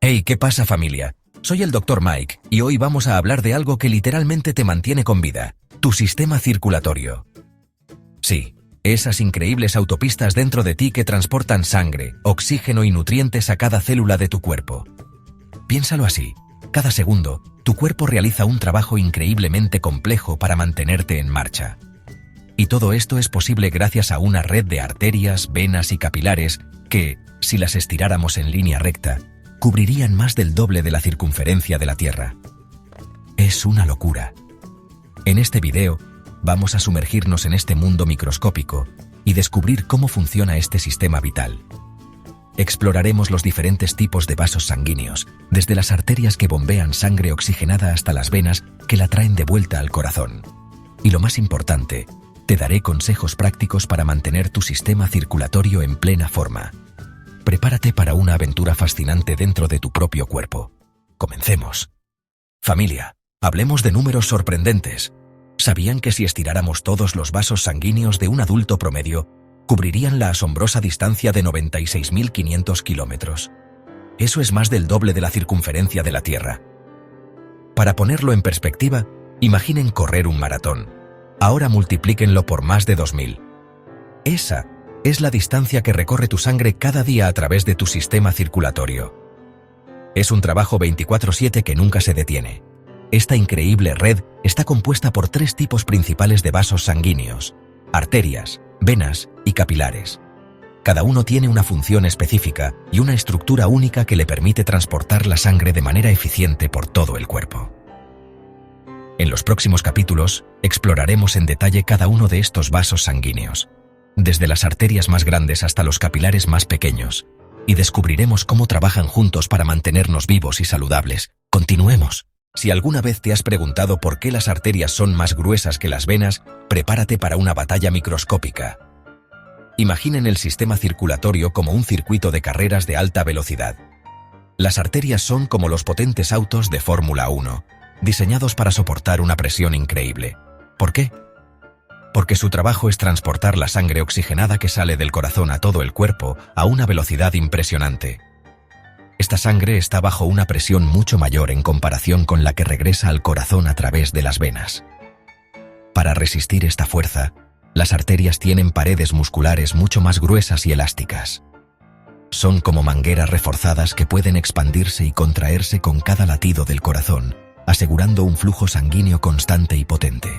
Hey, ¿qué pasa, familia? Soy el Dr. Mike y hoy vamos a hablar de algo que literalmente te mantiene con vida, tu sistema circulatorio. Sí, esas increíbles autopistas dentro de ti que transportan sangre, oxígeno y nutrientes a cada célula de tu cuerpo. Piénsalo así, cada segundo, tu cuerpo realiza un trabajo increíblemente complejo para mantenerte en marcha. Y todo esto es posible gracias a una red de arterias, venas y capilares que, si las estiráramos en línea recta, cubrirían más del doble de la circunferencia de la Tierra. Es una locura. En este video, vamos a sumergirnos en este mundo microscópico y descubrir cómo funciona este sistema vital. Exploraremos los diferentes tipos de vasos sanguíneos, desde las arterias que bombean sangre oxigenada hasta las venas que la traen de vuelta al corazón. Y lo más importante, te daré consejos prácticos para mantener tu sistema circulatorio en plena forma. Prepárate para una aventura fascinante dentro de tu propio cuerpo. Comencemos. Familia, hablemos de números sorprendentes. ¿Sabían que si estiráramos todos los vasos sanguíneos de un adulto promedio, cubrirían la asombrosa distancia de 96.500 kilómetros? Eso es más del doble de la circunferencia de la Tierra. Para ponerlo en perspectiva, imaginen correr un maratón. Ahora multiplíquenlo por más de 2.000. Esa es la distancia que recorre tu sangre cada día a través de tu sistema circulatorio. Es un trabajo 24/7 que nunca se detiene. Esta increíble red está compuesta por 3 tipos principales de vasos sanguíneos: arterias, venas y capilares. Cada uno tiene una función específica y una estructura única que le permite transportar la sangre de manera eficiente por todo el cuerpo. En los próximos capítulos, exploraremos en detalle cada uno de estos vasos sanguíneos, desde las arterias más grandes hasta los capilares más pequeños, y descubriremos cómo trabajan juntos para mantenernos vivos y saludables. Continuemos. Si alguna vez te has preguntado por qué las arterias son más gruesas que las venas, prepárate para una batalla microscópica. Imaginen el sistema circulatorio como un circuito de carreras de alta velocidad. Las arterias son como los potentes autos de Fórmula 1, diseñados para soportar una presión increíble. ¿Por qué? Porque su trabajo es transportar la sangre oxigenada que sale del corazón a todo el cuerpo a una velocidad impresionante. Esta sangre está bajo una presión mucho mayor en comparación con la que regresa al corazón a través de las venas. Para resistir esta fuerza, las arterias tienen paredes musculares mucho más gruesas y elásticas. Son como mangueras reforzadas que pueden expandirse y contraerse con cada latido del corazón, asegurando un flujo sanguíneo constante y potente.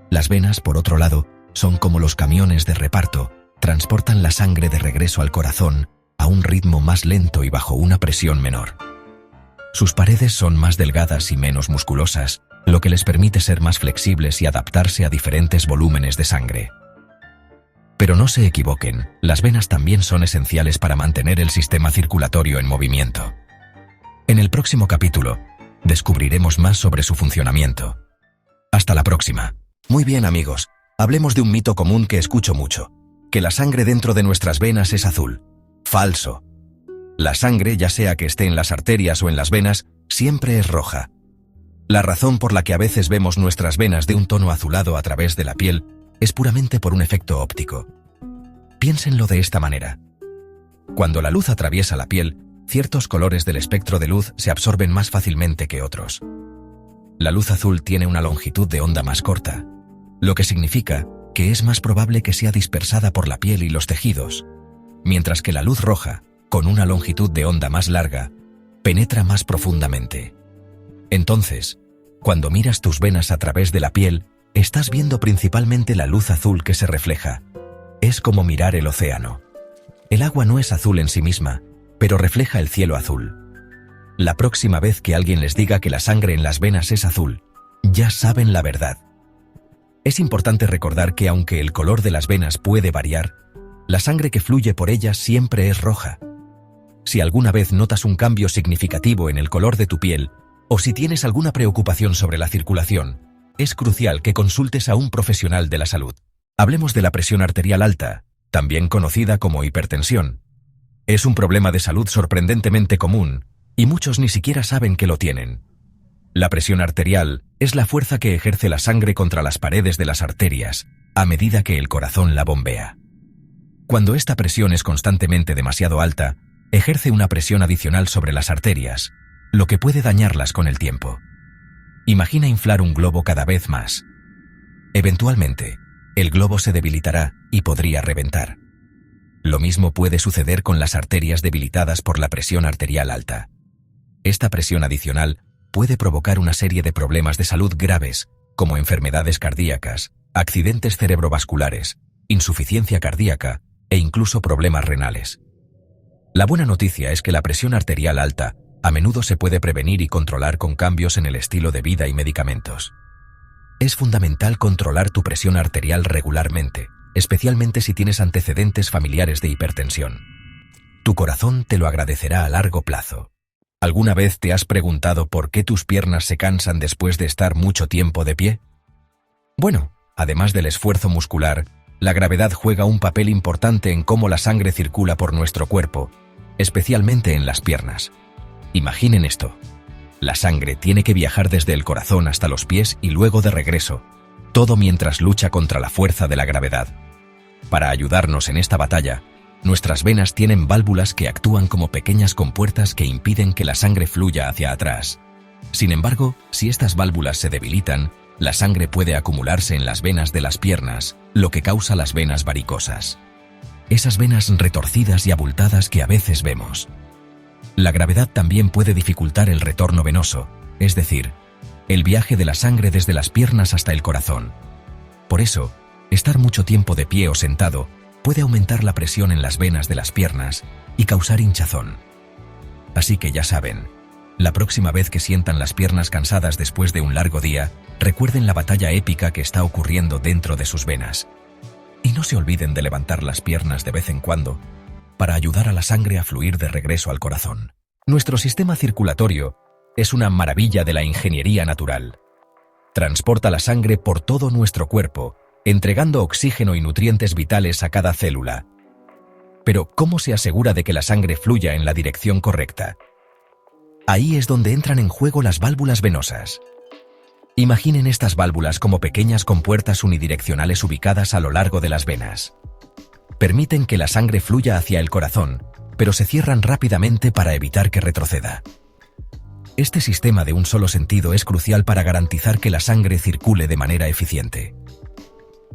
Las venas, por otro lado, son como los camiones de reparto, transportan la sangre de regreso al corazón a un ritmo más lento y bajo una presión menor. Sus paredes son más delgadas y menos musculosas, lo que les permite ser más flexibles y adaptarse a diferentes volúmenes de sangre. Pero no se equivoquen, las venas también son esenciales para mantener el sistema circulatorio en movimiento. En el próximo capítulo, descubriremos más sobre su funcionamiento. Hasta la próxima. Muy bien, amigos, hablemos de un mito común que escucho mucho: que la sangre dentro de nuestras venas es azul. Falso. La sangre, ya sea que esté en las arterias o en las venas, siempre es roja. La razón por la que a veces vemos nuestras venas de un tono azulado a través de la piel es puramente por un efecto óptico. Piénsenlo de esta manera. Cuando la luz atraviesa la piel, ciertos colores del espectro de luz se absorben más fácilmente que otros. La luz azul tiene una longitud de onda más corta, lo que significa que es más probable que sea dispersada por la piel y los tejidos, mientras que la luz roja, con una longitud de onda más larga, penetra más profundamente. Entonces, cuando miras tus venas a través de la piel, estás viendo principalmente la luz azul que se refleja. Es como mirar el océano. El agua no es azul en sí misma, pero refleja el cielo azul. La próxima vez que alguien les diga que la sangre en las venas es azul, ya saben la verdad. Es importante recordar que aunque el color de las venas puede variar, la sangre que fluye por ellas siempre es roja. Si alguna vez notas un cambio significativo en el color de tu piel, o si tienes alguna preocupación sobre la circulación, es crucial que consultes a un profesional de la salud. Hablemos de la presión arterial alta, también conocida como hipertensión. Es un problema de salud sorprendentemente común, y muchos ni siquiera saben que lo tienen. La presión arterial es la fuerza que ejerce la sangre contra las paredes de las arterias, a medida que el corazón la bombea. Cuando esta presión es constantemente demasiado alta, ejerce una presión adicional sobre las arterias, lo que puede dañarlas con el tiempo. Imagina inflar un globo cada vez más. Eventualmente, el globo se debilitará y podría reventar. Lo mismo puede suceder con las arterias debilitadas por la presión arterial alta. Esta presión adicional puede provocar una serie de problemas de salud graves, como enfermedades cardíacas, accidentes cerebrovasculares, insuficiencia cardíaca e incluso problemas renales. La buena noticia es que la presión arterial alta a menudo se puede prevenir y controlar con cambios en el estilo de vida y medicamentos. Es fundamental controlar tu presión arterial regularmente, especialmente si tienes antecedentes familiares de hipertensión. Tu corazón te lo agradecerá a largo plazo. ¿Alguna vez te has preguntado por qué tus piernas se cansan después de estar mucho tiempo de pie? Bueno, además del esfuerzo muscular, la gravedad juega un papel importante en cómo la sangre circula por nuestro cuerpo, especialmente en las piernas. Imaginen esto. La sangre tiene que viajar desde el corazón hasta los pies y luego de regreso, todo mientras lucha contra la fuerza de la gravedad. Para ayudarnos en esta batalla, nuestras venas tienen válvulas que actúan como pequeñas compuertas que impiden que la sangre fluya hacia atrás. Sin embargo, si estas válvulas se debilitan, la sangre puede acumularse en las venas de las piernas, lo que causa las venas varicosas. Esas venas retorcidas y abultadas que a veces vemos. La gravedad también puede dificultar el retorno venoso, es decir, el viaje de la sangre desde las piernas hasta el corazón. Por eso, estar mucho tiempo de pie o sentado puede aumentar la presión en las venas de las piernas y causar hinchazón. Así que ya saben, la próxima vez que sientan las piernas cansadas después de un largo día, recuerden la batalla épica que está ocurriendo dentro de sus venas. Y no se olviden de levantar las piernas de vez en cuando, para ayudar a la sangre a fluir de regreso al corazón. Nuestro sistema circulatorio es una maravilla de la ingeniería natural. Transporta la sangre por todo nuestro cuerpo, entregando oxígeno y nutrientes vitales a cada célula. Pero, ¿cómo se asegura de que la sangre fluya en la dirección correcta? Ahí es donde entran en juego las válvulas venosas. Imaginen estas válvulas como pequeñas compuertas unidireccionales ubicadas a lo largo de las venas. Permiten que la sangre fluya hacia el corazón, pero se cierran rápidamente para evitar que retroceda. Este sistema de un solo sentido es crucial para garantizar que la sangre circule de manera eficiente.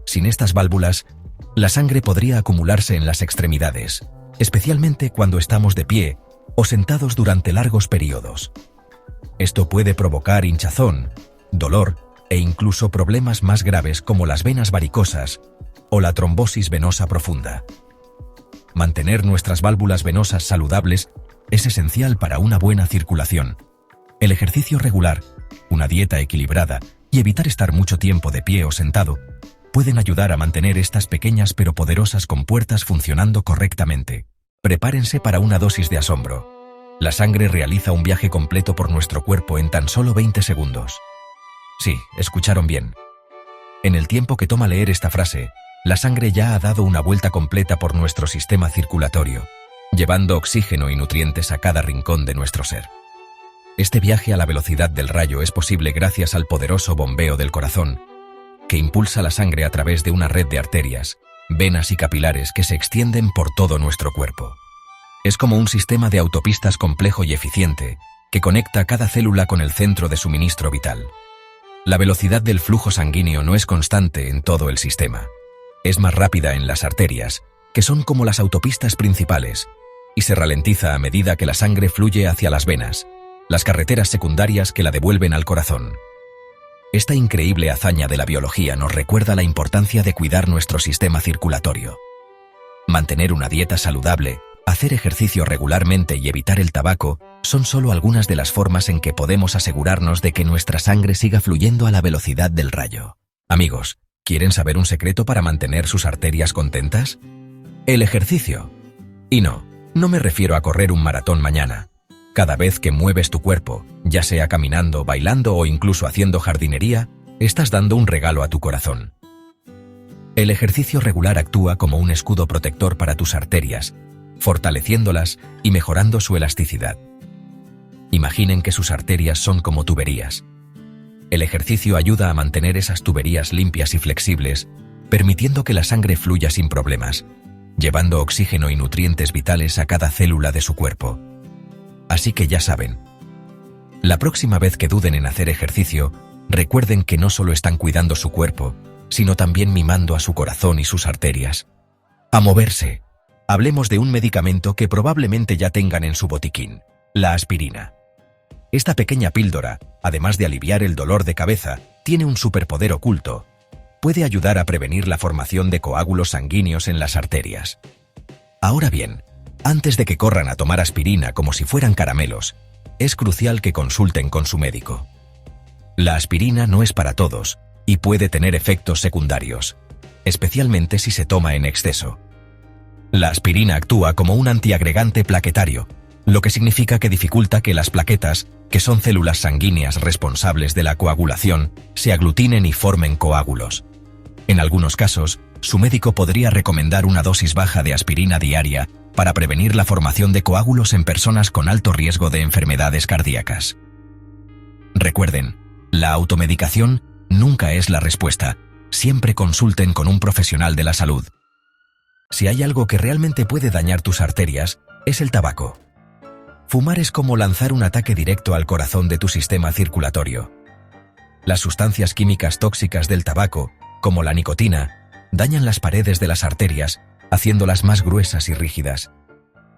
Sin estas válvulas, la sangre podría acumularse en las extremidades, especialmente cuando estamos de pie o sentados durante largos periodos. Esto puede provocar hinchazón, dolor e incluso problemas más graves como las venas varicosas o la trombosis venosa profunda. Mantener nuestras válvulas venosas saludables es esencial para una buena circulación. El ejercicio regular, una dieta equilibrada y evitar estar mucho tiempo de pie o sentado pueden ayudar a mantener estas pequeñas pero poderosas compuertas funcionando correctamente. Prepárense para una dosis de asombro. La sangre realiza un viaje completo por nuestro cuerpo en tan solo 20 segundos. Sí, escucharon bien. En el tiempo que toma leer esta frase, la sangre ya ha dado una vuelta completa por nuestro sistema circulatorio, llevando oxígeno y nutrientes a cada rincón de nuestro ser. Este viaje a la velocidad del rayo es posible gracias al poderoso bombeo del corazón, que impulsa la sangre a través de una red de arterias, venas y capilares que se extienden por todo nuestro cuerpo. Es como un sistema de autopistas complejo y eficiente, que conecta cada célula con el centro de suministro vital. La velocidad del flujo sanguíneo no es constante en todo el sistema. Es más rápida en las arterias, que son como las autopistas principales, y se ralentiza a medida que la sangre fluye hacia las venas, las carreteras secundarias que la devuelven al corazón. Esta increíble hazaña de la biología nos recuerda la importancia de cuidar nuestro sistema circulatorio. Mantener una dieta saludable, hacer ejercicio regularmente y evitar el tabaco son solo algunas de las formas en que podemos asegurarnos de que nuestra sangre siga fluyendo a la velocidad del rayo. Amigos, ¿quieren saber un secreto para mantener sus arterias contentas? El ejercicio. Y no me refiero a correr un maratón mañana. Cada vez que mueves tu cuerpo, ya sea caminando, bailando o incluso haciendo jardinería, estás dando un regalo a tu corazón. El ejercicio regular actúa como un escudo protector para tus arterias, fortaleciéndolas y mejorando su elasticidad. Imaginen que sus arterias son como tuberías. El ejercicio ayuda a mantener esas tuberías limpias y flexibles, permitiendo que la sangre fluya sin problemas. llevando oxígeno y nutrientes vitales a cada célula de su cuerpo. Así que ya saben, la próxima vez que duden en hacer ejercicio, recuerden que no solo están cuidando su cuerpo, sino también mimando a su corazón y sus arterias. A moverse. Hablemos de un medicamento que probablemente ya tengan en su botiquín, la aspirina. Esta pequeña píldora, además de aliviar el dolor de cabeza, tiene un superpoder oculto. Puede ayudar a prevenir la formación de coágulos sanguíneos en las arterias. Ahora bien, antes de que corran a tomar aspirina como si fueran caramelos, es crucial que consulten con su médico. La aspirina no es para todos y puede tener efectos secundarios, especialmente si se toma en exceso. La aspirina actúa como un antiagregante plaquetario, lo que significa que dificulta que las plaquetas, que son células sanguíneas responsables de la coagulación, se aglutinen y formen coágulos. En algunos casos, su médico podría recomendar una dosis baja de aspirina diaria para prevenir la formación de coágulos en personas con alto riesgo de enfermedades cardíacas. Recuerden, la automedicación nunca es la respuesta. Siempre consulten con un profesional de la salud. Si hay algo que realmente puede dañar tus arterias, es el tabaco. Fumar es como lanzar un ataque directo al corazón de tu sistema circulatorio. Las sustancias químicas tóxicas del tabaco, como la nicotina, dañan las paredes de las arterias, haciéndolas más gruesas y rígidas.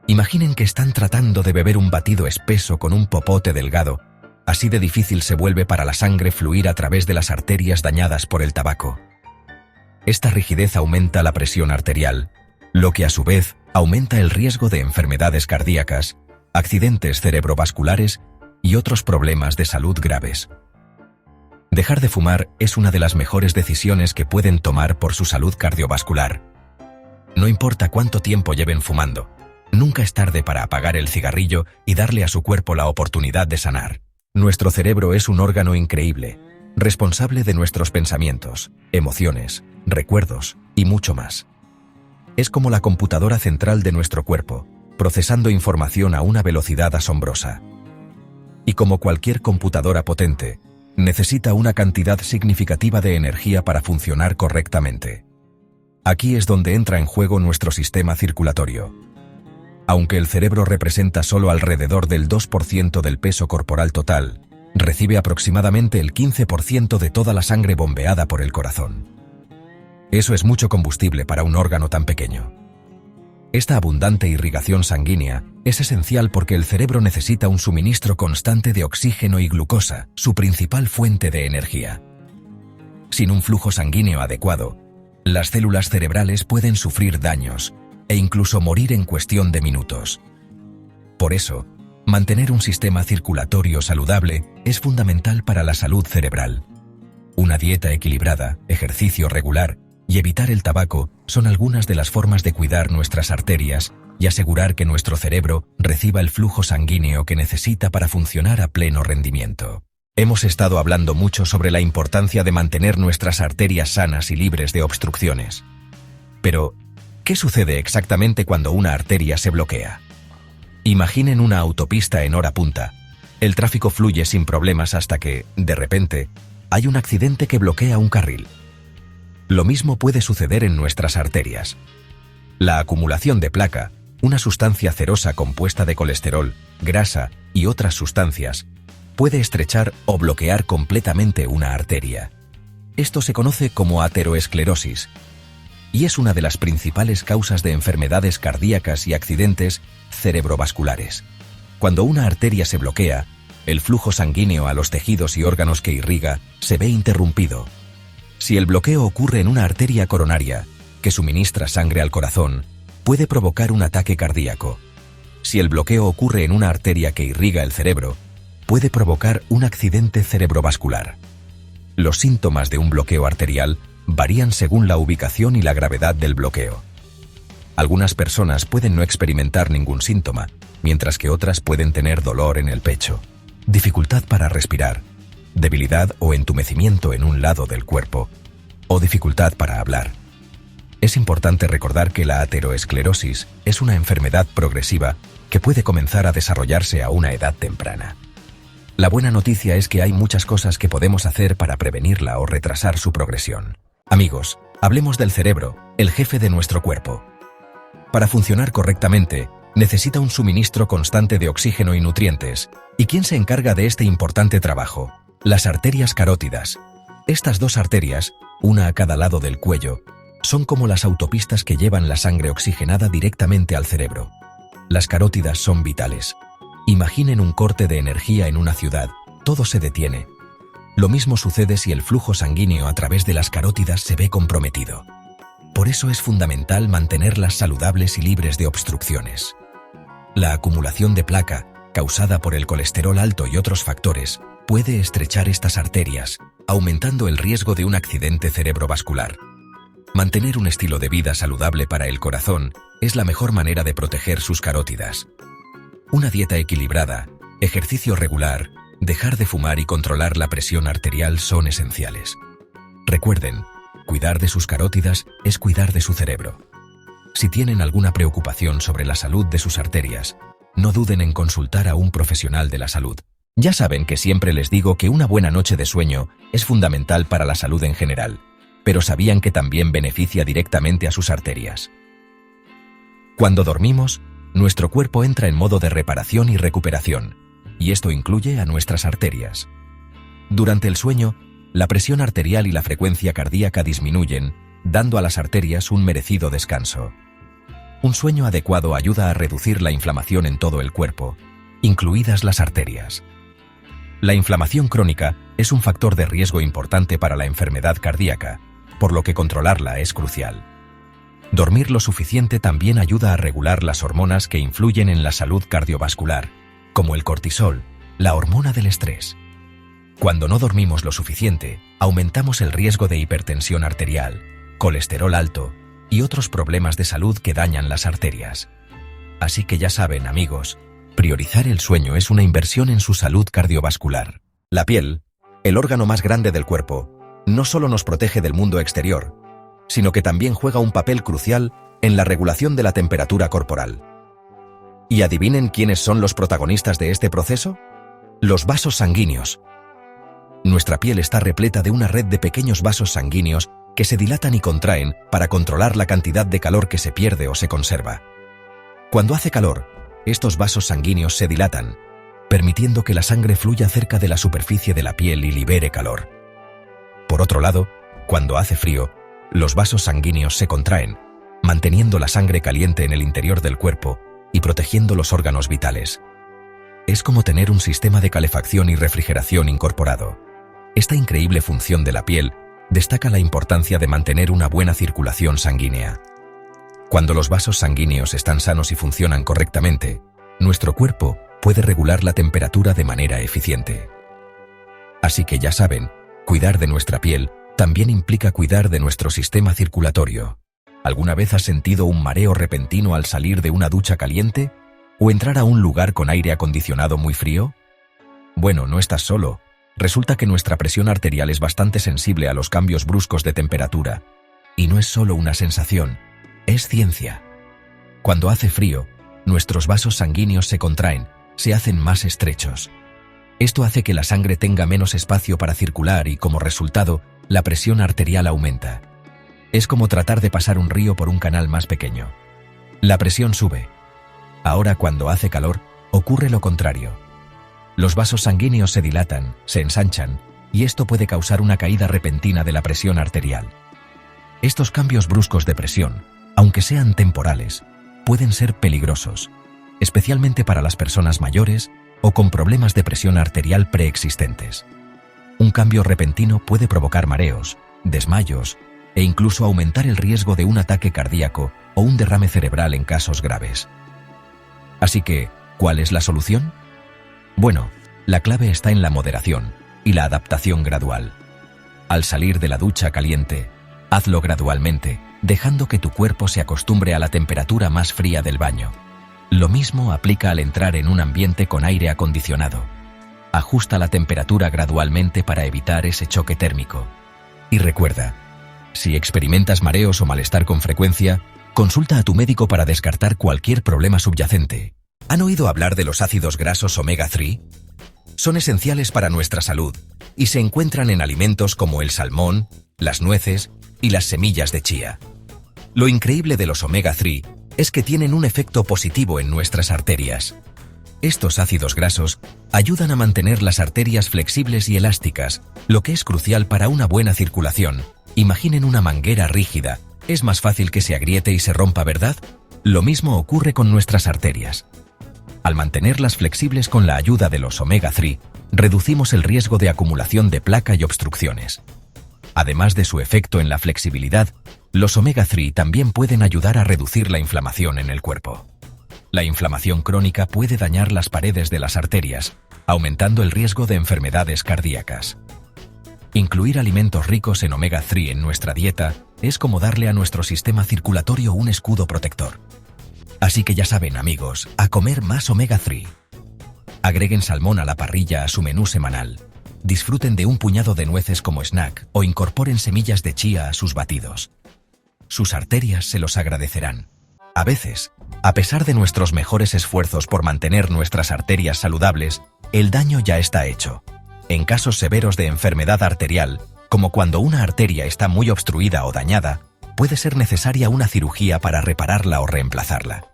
Imaginen que están tratando de beber un batido espeso con un popote delgado. Así de difícil se vuelve para la sangre fluir a través de las arterias dañadas por el tabaco. Esta rigidez aumenta la presión arterial, lo que a su vez aumenta el riesgo de enfermedades cardíacas, accidentes cerebrovasculares y otros problemas de salud graves. Dejar de fumar es una de las mejores decisiones que pueden tomar por su salud cardiovascular. No importa cuánto tiempo lleven fumando, nunca es tarde para apagar el cigarrillo y darle a su cuerpo la oportunidad de sanar. Nuestro cerebro es un órgano increíble, responsable de nuestros pensamientos, emociones, recuerdos y mucho más. Es como la computadora central de nuestro cuerpo, procesando información a una velocidad asombrosa. Y como cualquier computadora potente, necesita una cantidad significativa de energía para funcionar correctamente. Aquí es donde entra en juego nuestro sistema circulatorio. Aunque el cerebro representa solo alrededor del 2% del peso corporal total, recibe aproximadamente el 15% de toda la sangre bombeada por el corazón. Eso es mucho combustible para un órgano tan pequeño. Esta abundante irrigación sanguínea es esencial porque el cerebro necesita un suministro constante de oxígeno y glucosa, su principal fuente de energía. Sin un flujo sanguíneo adecuado, las células cerebrales pueden sufrir daños e incluso morir en cuestión de minutos. Por eso, mantener un sistema circulatorio saludable es fundamental para la salud cerebral. Una dieta equilibrada, ejercicio regular y evitar el tabaco son algunas de las formas de cuidar nuestras arterias y asegurar que nuestro cerebro reciba el flujo sanguíneo que necesita para funcionar a pleno rendimiento. Hemos estado hablando mucho sobre la importancia de mantener nuestras arterias sanas y libres de obstrucciones. Pero, ¿qué sucede exactamente cuando una arteria se bloquea? Imaginen una autopista en hora punta. El tráfico fluye sin problemas hasta que, de repente, hay un accidente que bloquea un carril. Lo mismo puede suceder en nuestras arterias. La acumulación de placa, una sustancia cerosa compuesta de colesterol, grasa y otras sustancias, puede estrechar o bloquear completamente una arteria. Esto se conoce como ateroesclerosis y es una de las principales causas de enfermedades cardíacas y accidentes cerebrovasculares. Cuando una arteria se bloquea, el flujo sanguíneo a los tejidos y órganos que irriga se ve interrumpido. Si el bloqueo ocurre en una arteria coronaria, que suministra sangre al corazón, puede provocar un ataque cardíaco. Si el bloqueo ocurre en una arteria que irriga el cerebro, puede provocar un accidente cerebrovascular. Los síntomas de un bloqueo arterial varían según la ubicación y la gravedad del bloqueo. Algunas personas pueden no experimentar ningún síntoma, mientras que otras pueden tener dolor en el pecho, dificultad para respirar, debilidad o entumecimiento en un lado del cuerpo, o dificultad para hablar. Es importante recordar que la ateroesclerosis es una enfermedad progresiva que puede comenzar a desarrollarse a una edad temprana. La buena noticia es que hay muchas cosas que podemos hacer para prevenirla o retrasar su progresión. Amigos, hablemos del cerebro, el jefe de nuestro cuerpo. Para funcionar correctamente, necesita un suministro constante de oxígeno y nutrientes. ¿Y quién se encarga de este importante trabajo? Las arterias carótidas. Estas dos arterias, una a cada lado del cuello, son como las autopistas que llevan la sangre oxigenada directamente al cerebro. Las carótidas son vitales. Imaginen un corte de energía en una ciudad, todo se detiene. Lo mismo sucede si el flujo sanguíneo a través de las carótidas se ve comprometido. Por eso es fundamental mantenerlas saludables y libres de obstrucciones. La acumulación de placa, causada por el colesterol alto y otros factores, puede estrechar estas arterias, aumentando el riesgo de un accidente cerebrovascular. Mantener un estilo de vida saludable para el corazón es la mejor manera de proteger sus carótidas. Una dieta equilibrada, ejercicio regular, dejar de fumar y controlar la presión arterial son esenciales. Recuerden, cuidar de sus carótidas es cuidar de su cerebro. Si tienen alguna preocupación sobre la salud de sus arterias, no duden en consultar a un profesional de la salud. Ya saben que siempre les digo que una buena noche de sueño es fundamental para la salud en general, pero ¿sabían que también beneficia directamente a sus arterias? Cuando dormimos, nuestro cuerpo entra en modo de reparación y recuperación, y esto incluye a nuestras arterias. Durante el sueño, la presión arterial y la frecuencia cardíaca disminuyen, dando a las arterias un merecido descanso. Un sueño adecuado ayuda a reducir la inflamación en todo el cuerpo, incluidas las arterias. La inflamación crónica es un factor de riesgo importante para la enfermedad cardíaca, por lo que controlarla es crucial. Dormir lo suficiente también ayuda a regular las hormonas que influyen en la salud cardiovascular, como el cortisol, la hormona del estrés. Cuando no dormimos lo suficiente, aumentamos el riesgo de hipertensión arterial, colesterol alto y otros problemas de salud que dañan las arterias. Así que ya saben, amigos, priorizar el sueño es una inversión en su salud cardiovascular. La piel, el órgano más grande del cuerpo, no solo nos protege del mundo exterior, sino que también juega un papel crucial en la regulación de la temperatura corporal. ¿Y adivinen quiénes son los protagonistas de este proceso? Los vasos sanguíneos. Nuestra piel está repleta de una red de pequeños vasos sanguíneos que se dilatan y contraen para controlar la cantidad de calor que se pierde o se conserva. Cuando hace calor, estos vasos sanguíneos se dilatan, permitiendo que la sangre fluya cerca de la superficie de la piel y libere calor. Por otro lado, cuando hace frío, los vasos sanguíneos se contraen, manteniendo la sangre caliente en el interior del cuerpo y protegiendo los órganos vitales. Es como tener un sistema de calefacción y refrigeración incorporado. Esta increíble función de la piel destaca la importancia de mantener una buena circulación sanguínea. Cuando los vasos sanguíneos están sanos y funcionan correctamente, nuestro cuerpo puede regular la temperatura de manera eficiente. Así que ya saben, cuidar de nuestra piel también implica cuidar de nuestro sistema circulatorio. ¿Alguna vez has sentido un mareo repentino al salir de una ducha caliente o entrar a un lugar con aire acondicionado muy frío? Bueno, no estás solo. Resulta que nuestra presión arterial es bastante sensible a los cambios bruscos de temperatura. Y no es solo una sensación, es ciencia. Cuando hace frío, nuestros vasos sanguíneos se contraen, se hacen más estrechos. Esto hace que la sangre tenga menos espacio para circular y, como resultado, la presión arterial aumenta. Es como tratar de pasar un río por un canal más pequeño. La presión sube. Ahora, cuando hace calor, ocurre lo contrario. Los vasos sanguíneos se dilatan, se ensanchan, y esto puede causar una caída repentina de la presión arterial. Estos cambios bruscos de presión, aunque sean temporales, pueden ser peligrosos, especialmente para las personas mayores o con problemas de presión arterial preexistentes. Un cambio repentino puede provocar mareos, desmayos e incluso aumentar el riesgo de un ataque cardíaco o un derrame cerebral en casos graves. Así que, ¿cuál es la solución? Bueno, la clave está en la moderación y la adaptación gradual. Al salir de la ducha caliente, hazlo gradualmente, dejando que tu cuerpo se acostumbre a la temperatura más fría del baño. Lo mismo aplica al entrar en un ambiente con aire acondicionado. Ajusta la temperatura gradualmente para evitar ese choque térmico. Y recuerda, si experimentas mareos o malestar con frecuencia, consulta a tu médico para descartar cualquier problema subyacente. ¿Han oído hablar de los ácidos grasos omega 3? Son esenciales para nuestra salud y se encuentran en alimentos como el salmón, las nueces y las semillas de chía. Lo increíble de los omega 3 es que tienen un efecto positivo en nuestras arterias. Estos ácidos grasos ayudan a mantener las arterias flexibles y elásticas, lo que es crucial para una buena circulación. Imaginen una manguera rígida. Es más fácil que se agriete y se rompa, ¿verdad? Lo mismo ocurre con nuestras arterias. Al mantenerlas flexibles con la ayuda de los omega 3, reducimos el riesgo de acumulación de placa y obstrucciones. Además de su efecto en la flexibilidad, los omega 3 también pueden ayudar a reducir la inflamación en el cuerpo. La inflamación crónica puede dañar las paredes de las arterias, aumentando el riesgo de enfermedades cardíacas. Incluir alimentos ricos en omega 3 en nuestra dieta es como darle a nuestro sistema circulatorio un escudo protector. Así que ya saben, amigos, a comer más omega 3. Agreguen salmón a la parrilla a su menú semanal. Disfruten de un puñado de nueces como snack o incorporen semillas de chía a sus batidos. Sus arterias se los agradecerán. A veces, a pesar de nuestros mejores esfuerzos por mantener nuestras arterias saludables, el daño ya está hecho. En casos severos de enfermedad arterial, como cuando una arteria está muy obstruida o dañada, puede ser necesaria una cirugía para repararla o reemplazarla.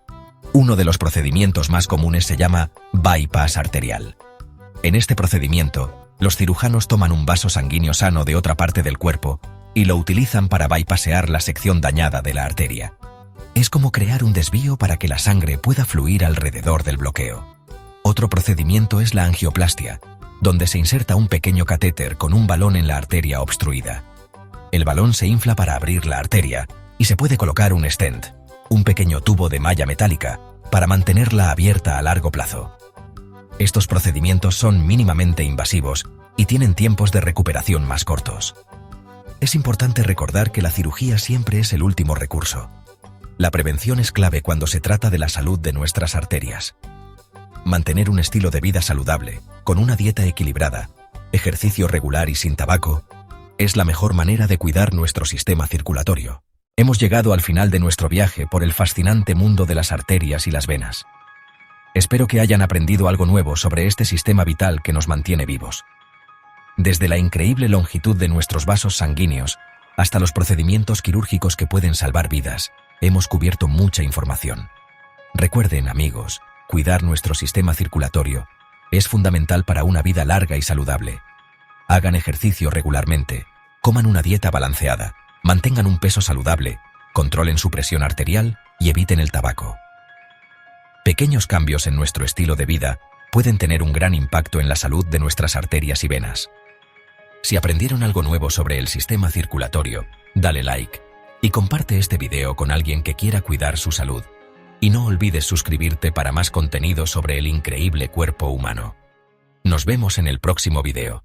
Uno de los procedimientos más comunes se llama bypass arterial. En este procedimiento, los cirujanos toman un vaso sanguíneo sano de otra parte del cuerpo y lo utilizan para bypassear la sección dañada de la arteria. Es como crear un desvío para que la sangre pueda fluir alrededor del bloqueo. Otro procedimiento es la angioplastia, donde se inserta un pequeño catéter con un balón en la arteria obstruida. El balón se infla para abrir la arteria y se puede colocar un stent, un pequeño tubo de malla metálica, para mantenerla abierta a largo plazo. Estos procedimientos son mínimamente invasivos y tienen tiempos de recuperación más cortos. Es importante recordar que la cirugía siempre es el último recurso. La prevención es clave cuando se trata de la salud de nuestras arterias. Mantener un estilo de vida saludable, con una dieta equilibrada, ejercicio regular y sin tabaco, es la mejor manera de cuidar nuestro sistema circulatorio. Hemos llegado al final de nuestro viaje por el fascinante mundo de las arterias y las venas. Espero que hayan aprendido algo nuevo sobre este sistema vital que nos mantiene vivos. Desde la increíble longitud de nuestros vasos sanguíneos hasta los procedimientos quirúrgicos que pueden salvar vidas, hemos cubierto mucha información. Recuerden, amigos, cuidar nuestro sistema circulatorio es fundamental para una vida larga y saludable. Hagan ejercicio regularmente, coman una dieta balanceada, mantengan un peso saludable, controlen su presión arterial y eviten el tabaco. Pequeños cambios en nuestro estilo de vida pueden tener un gran impacto en la salud de nuestras arterias y venas. Si aprendieron algo nuevo sobre el sistema circulatorio, dale like y comparte este video con alguien que quiera cuidar su salud. Y no olvides suscribirte para más contenido sobre el increíble cuerpo humano. Nos vemos en el próximo video.